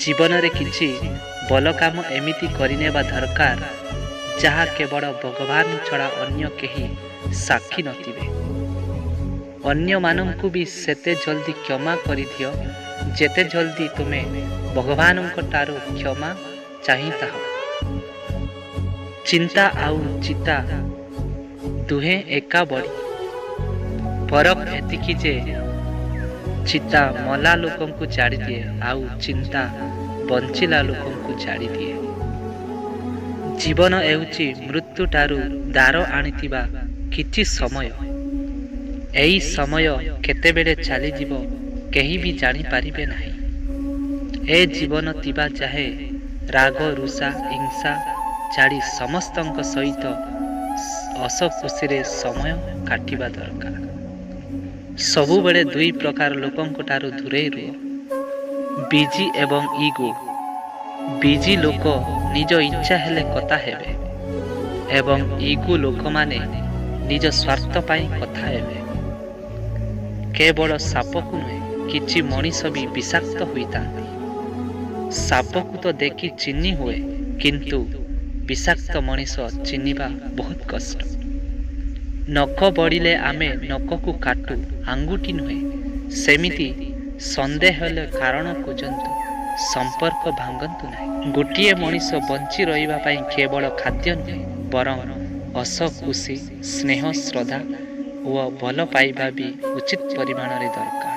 जीवन रे किछि बल काम एमिति करिनेबा दरकार जहा केवल भगवान छड़ा अन्य केही साक्षी नथिबे। अन्य मानंकु भी सेते जल्दी क्षमा करि दियो जेते जल्दी तुमे भगवान ठारू क्षमा चाहिता हो। चिंता आउ चिता दुहे एका बड़ी फरक एतिकी जे चिता मला लोकन को जाड़ी दिए आउ चिंता बंचिला लोकन को जाड़ी दिए। जीवन एउची मृत्यु ठारू दार आनिथिबा किछि समय। एई समय केतेबेले चली जीवो केही भी जानी पारिबे नाही। ए जीवन तिबा चाहे राग रुषा हिंसा छाड़ी समस्तंक सहित हस खुशी समय काटिबा दरकार। सबु बेले दुई प्रकार लोकंक ठारू दूरे रुह, बिजी एवं ईगो। बिजी लोक निज इच्छा हेले कथा हेबे एवं ईगो लोक माने निज स्वार्थ पाई कथा हेबे। केवल साप को नुहे किछि मनीष भी विषाक्त होइतांती। साप को तो देखि चिन्नी हुए किंतु विषाक्त मनीष चिन्निबा बहुत कष्ट। नख बड़िले आमे नख को काटू आंगुठी नुहे सेमिति संदेह हेले कारण खोजंतु संपर्क भांगंतु नाही। गोटिए मनीष बंची रहिबा पई केवल खाद्य नुहे बरं हस खुशी स्नेह श्रद्धा और भल पाइबा भी उचित परिमाण रे दरकार।